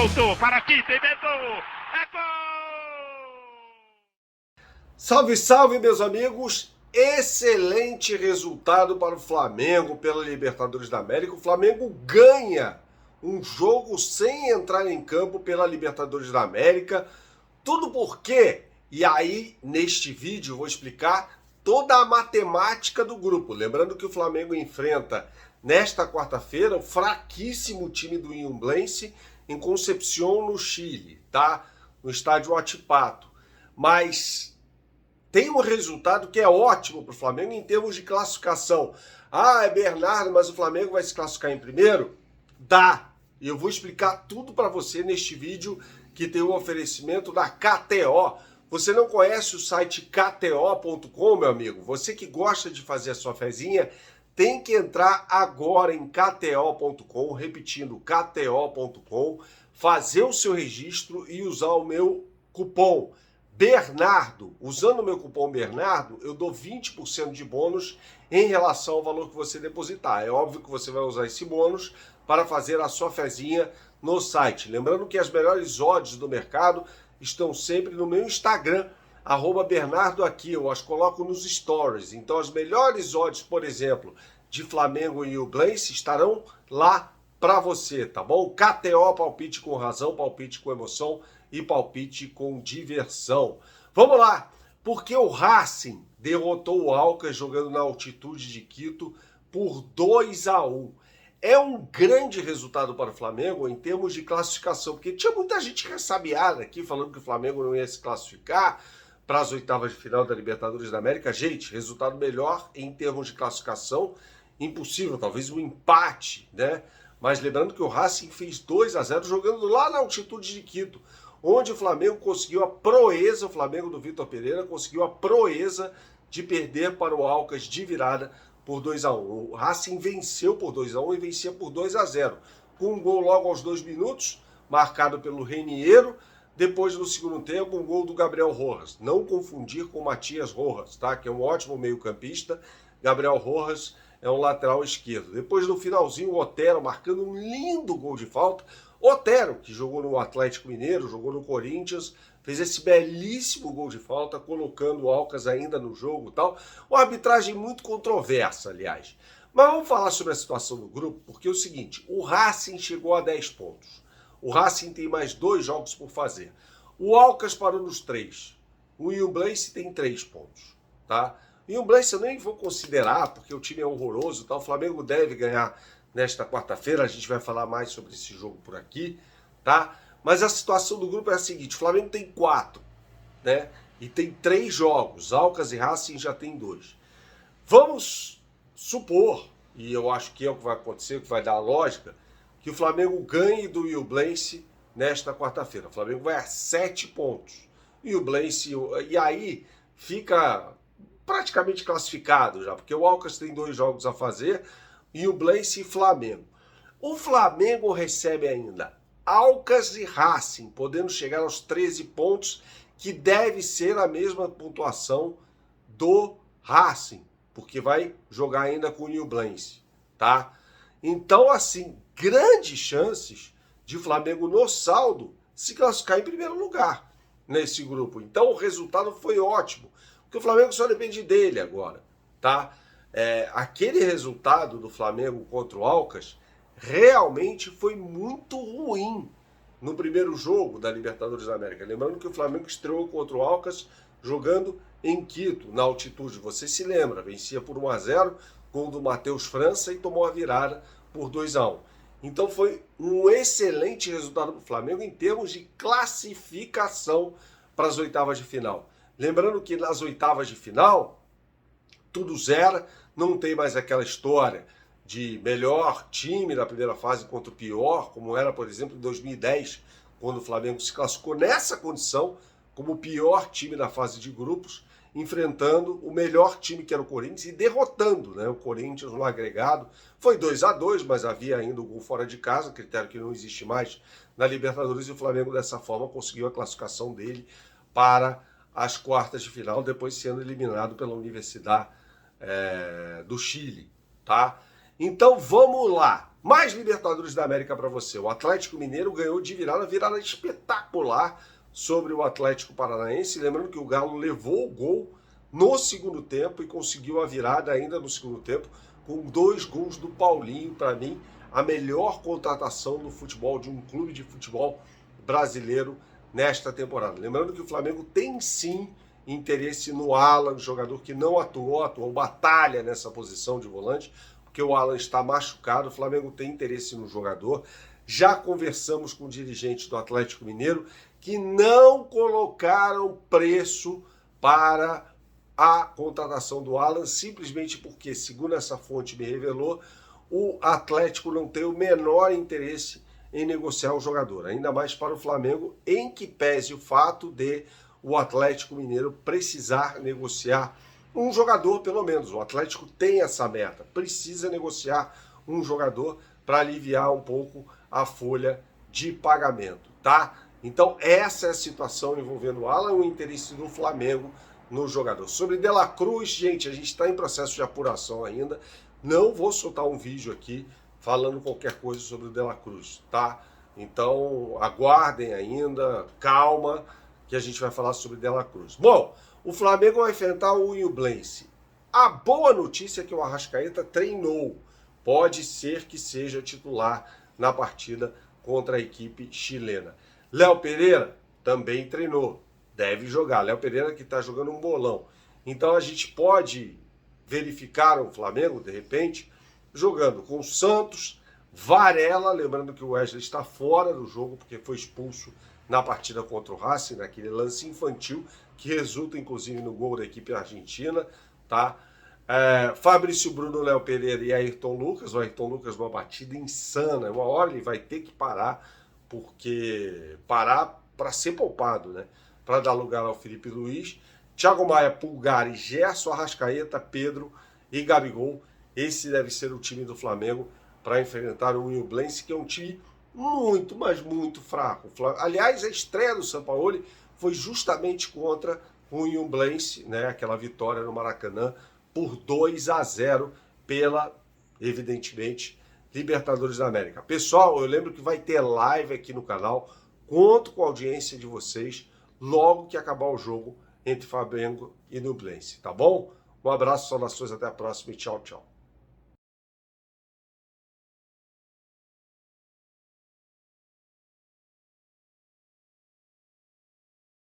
Soltou para aqui, tem medo. É gol! Salve, salve, meus amigos! Excelente resultado para o Flamengo pela Libertadores da América. O Flamengo ganha um jogo sem entrar em campo pela Libertadores da América. Tudo por quê? E aí, neste vídeo, eu vou explicar toda a matemática do grupo. Lembrando que o Flamengo enfrenta, nesta quarta-feira, o fraquíssimo time do Ñublense em Concepción, no Chile, tá? No estádio Huachipato. Mas tem um resultado que é ótimo para o Flamengo em termos de classificação. Ah, é Bernardo, mas o Flamengo vai se classificar em primeiro? Dá! E eu vou explicar tudo para você neste vídeo que tem um oferecimento da KTO. Você não conhece o site kto.com, meu amigo? Você que gosta de fazer a sua fezinha, tem que entrar agora em kto.com, repetindo, kto.com, fazer o seu registro e usar o meu cupom Bernardo. Usando o meu cupom Bernardo, eu dou 20% de bônus em relação ao valor que você depositar. É óbvio que você vai usar esse bônus para fazer a sua fezinha no site. Lembrando que as melhores odds do mercado estão sempre no meu Instagram, @BernardoAqui, eu as coloco nos stories. Então as melhores odds, por exemplo, de Flamengo e Ñublense estarão lá para você, tá bom? KTO, palpite com razão, palpite com emoção e palpite com diversão. Vamos lá, porque o Racing derrotou o Alcas jogando na altitude de Quito por 2-1. É um grande resultado para o Flamengo em termos de classificação, porque tinha muita gente ressabiada aqui falando que o Flamengo não ia se classificar para as oitavas de final da Libertadores da América. Gente, resultado melhor em termos de classificação, impossível, talvez um empate, né? Mas lembrando que o Racing fez 2-0 jogando lá na altitude de Quito, onde o Flamengo conseguiu a proeza, o Flamengo do Vitor Pereira conseguiu a proeza de perder para o Alcas de virada por 2-1. O Racing venceu por 2-1 e vencia por 2-0, com um gol logo aos 2 minutos, marcado pelo Reniero. Depois, no segundo tempo, um gol do Gabriel Rojas. Não confundir com o Matias Rojas, tá? Que é um ótimo meio-campista. Gabriel Rojas é um lateral esquerdo. Depois, no finalzinho, o Otero marcando um lindo gol de falta. Otero, que jogou no Atlético Mineiro, jogou no Corinthians, fez esse belíssimo gol de falta, colocando o Alcas ainda no jogo e tal. Uma arbitragem muito controversa, aliás. Mas vamos falar sobre a situação do grupo, porque é o seguinte, o Racing chegou a 10 pontos. O Racing tem mais 2 jogos por fazer. O Alcas parou nos 3. O Ñublense tem 3 pontos, tá? O Ñublense eu nem vou considerar, porque o time é horroroso, tá? O Flamengo deve ganhar nesta quarta-feira, a gente vai falar mais sobre esse jogo por aqui, tá? Mas a situação do grupo é a seguinte, o Flamengo tem 4, né? E tem 3 jogos, Alcas e Racing já tem 2. Vamos supor, e eu acho que é o que vai acontecer, que vai dar a lógica, que o Flamengo ganhe do Ñublense nesta quarta-feira. O Flamengo vai a 7 pontos. E aí fica praticamente classificado já, porque o Alcas tem 2 jogos a fazer, Ñublense e Flamengo. O Flamengo recebe ainda Alcas e Racing, podendo chegar aos 13 pontos, que deve ser a mesma pontuação do Racing, porque vai jogar ainda com o Ñublense, tá? Então, assim, grandes chances de Flamengo no saldo se classificar em primeiro lugar nesse grupo. Então, o resultado foi ótimo, porque o Flamengo só depende dele agora, tá? Aquele resultado do Flamengo contra o Alcas realmente foi muito ruim no primeiro jogo da Libertadores da América. Lembrando que o Flamengo estreou contra o Alcas jogando em Quito, na altitude. Você se lembra, vencia por 1-0, gol do Matheus França e tomou a virada por 2-1. Então foi um excelente resultado para o Flamengo em termos de classificação para as oitavas de final. Lembrando que nas oitavas de final, tudo zero, não tem mais aquela história de melhor time da primeira fase contra o pior, como era, por exemplo, em 2010, quando o Flamengo se classificou nessa condição, como o pior time da fase de grupos, enfrentando o melhor time que era o Corinthians e derrotando, né, o Corinthians no agregado. Foi 2-2, mas havia ainda o gol fora de casa, critério que não existe mais na Libertadores, e o Flamengo dessa forma conseguiu a classificação dele para as quartas de final, depois sendo eliminado pela Universidade do Chile, tá? Então vamos lá. Mais Libertadores da América para você. O Atlético Mineiro ganhou de virada espetacular sobre o Atlético Paranaense. Lembrando que o Galo levou o gol no segundo tempo e conseguiu a virada ainda no segundo tempo com 2 gols do Paulinho. Para mim, a melhor contratação no futebol de um clube de futebol brasileiro nesta temporada. Lembrando que o Flamengo tem sim interesse no Alan, jogador que não atuou batalha nessa posição de volante, porque o Alan está machucado. O Flamengo tem interesse no jogador. Já conversamos com dirigentes do Atlético Mineiro que não colocaram preço para a contratação do Alan, simplesmente porque, segundo essa fonte me revelou, o Atlético não tem o menor interesse em negociar o jogador, ainda mais para o Flamengo, em que pese o fato de o Atlético Mineiro precisar negociar um jogador, pelo menos. O Atlético tem essa meta, precisa negociar um jogador para aliviar um pouco a folha de pagamento, tá? Então essa é a situação envolvendo o Alan, o interesse do Flamengo no jogador. Sobre De La Cruz, gente, a gente está em processo de apuração ainda. Não vou soltar um vídeo aqui falando qualquer coisa sobre o De La Cruz, tá? Então aguardem ainda, calma, que a gente vai falar sobre De La Cruz. Bom, o Flamengo vai enfrentar o Ñublense. A boa notícia é que o Arrascaeta treinou. Pode ser que seja titular na partida contra a equipe chilena. Léo Pereira também treinou. Deve jogar. Léo Pereira que está jogando um bolão. Então a gente pode verificar o Flamengo, de repente, jogando com Santos, Varela, lembrando que o Wesley está fora do jogo porque foi expulso na partida contra o Racing, naquele lance infantil, que resulta inclusive no gol da equipe argentina, tá? Fabrício Bruno, Léo Pereira e Ayrton Lucas. O Ayrton Lucas, uma batida insana. Uma hora ele vai ter que parar, porque parar para ser poupado, né? Para dar lugar ao Felipe Luiz. Thiago Maia, Pulgar e Gerson, Arrascaeta, Pedro e Gabigol. Esse deve ser o time do Flamengo para enfrentar o Ñublense, que é um time muito, mas muito fraco. Aliás, a estreia do Sampaoli foi justamente contra o Ñublense, né? Aquela vitória no Maracanã por 2-0 pela, evidentemente, Libertadores da América. Pessoal, eu lembro que vai ter live aqui no canal. Conto com a audiência de vocês logo que acabar o jogo entre Flamengo e Ñublense, tá bom? Um abraço, saudações, até a próxima e tchau, tchau.